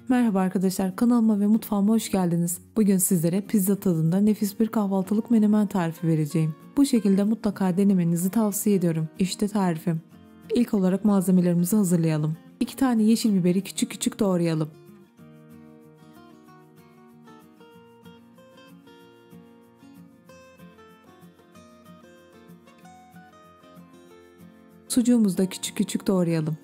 Merhaba arkadaşlar, kanalıma ve mutfağıma hoş geldiniz. Bugün sizlere pizza tadında nefis bir kahvaltılık menemen tarifi vereceğim. Bu şekilde mutlaka denemenizi tavsiye ediyorum. İşte tarifim. İlk olarak malzemelerimizi hazırlayalım. 2 tane yeşil biberi küçük küçük doğrayalım. Sucuğumuzu da küçük küçük doğrayalım.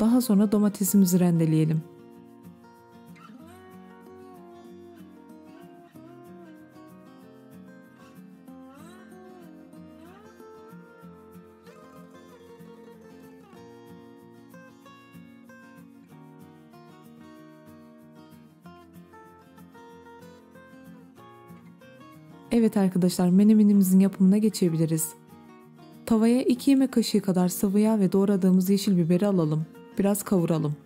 Daha sonra domatesimizi rendeleyelim. Evet arkadaşlar, menemenimizin yapımına geçebiliriz. Tavaya 2 yemek kaşığı kadar sıvı yağ ve doğradığımız yeşil biberi alalım. Biraz kavuralım.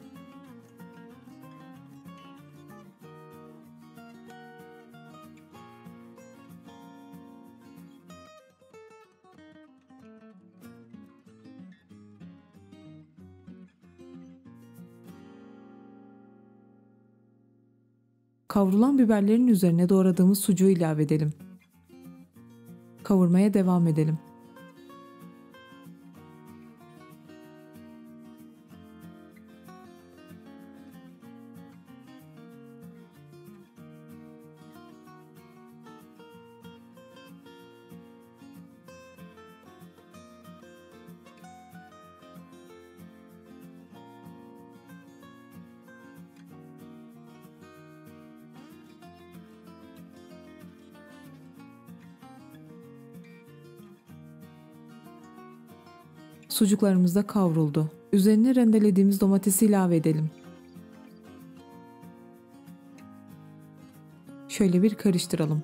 Kavrulan biberlerin üzerine doğradığımız sucuğu ilave edelim. Kavurmaya devam edelim. Sucuklarımız da kavruldu. Üzerine rendelediğimiz domatesi ilave edelim. Şöyle bir karıştıralım.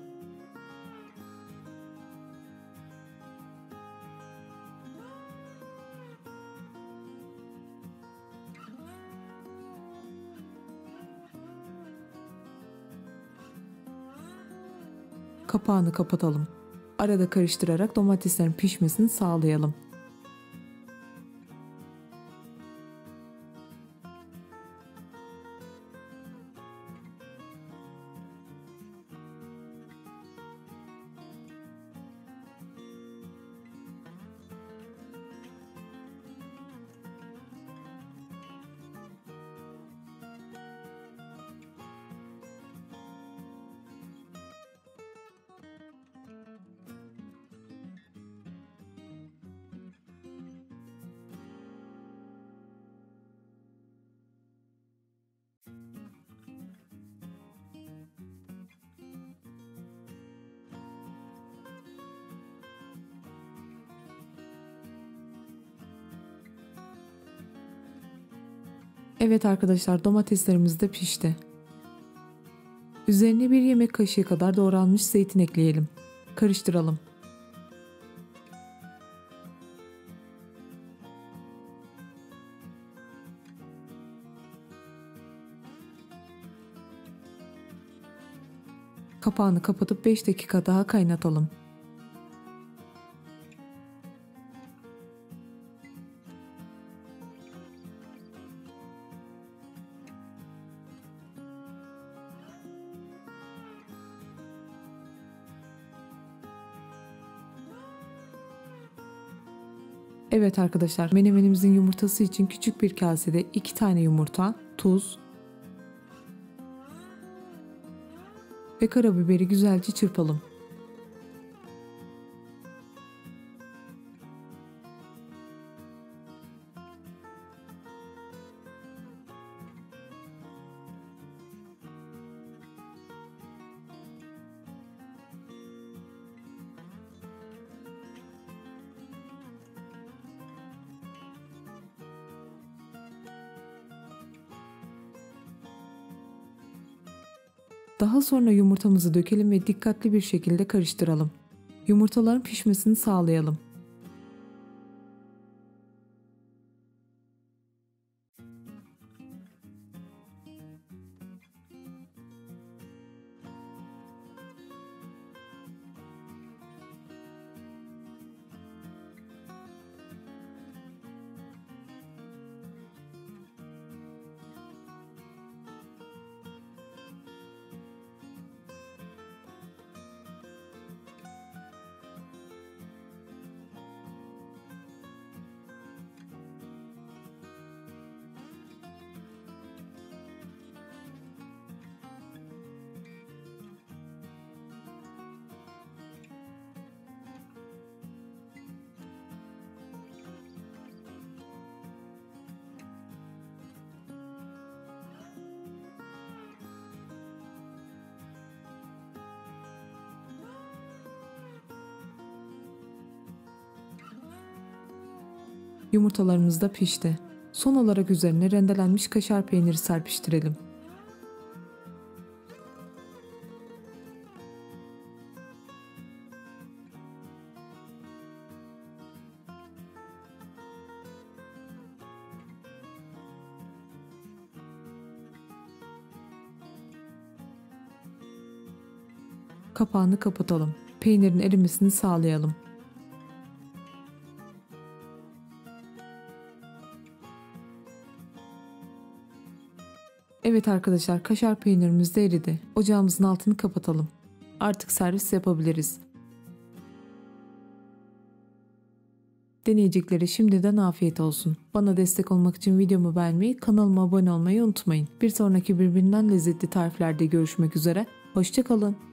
Kapağını kapatalım. Arada karıştırarak domateslerin pişmesini sağlayalım. Evet arkadaşlar, domateslerimiz de pişti. Üzerine 1 yemek kaşığı kadar doğranmış zeytin ekleyelim. Karıştıralım. Kapağını kapatıp 5 dakika daha kaynatalım. Evet arkadaşlar, menemenimizin yumurtası için küçük bir kasede 2 tane yumurta, tuz ve karabiberi güzelce çırpalım. Daha sonra yumurtamızı dökelim ve dikkatli bir şekilde karıştıralım. Yumurtaların pişmesini sağlayalım. Yumurtalarımız da pişti. Son olarak üzerine rendelenmiş kaşar peyniri serpiştirelim. Kapağını kapatalım. Peynirin erimesini sağlayalım. Evet arkadaşlar, kaşar peynirimiz de eridi. Ocağımızın altını kapatalım. Artık servis yapabiliriz. Deneyeceklere şimdiden afiyet olsun. Bana destek olmak için videomu beğenmeyi, kanalıma abone olmayı unutmayın. Bir sonraki birbirinden lezzetli tariflerde görüşmek üzere. Hoşça kalın.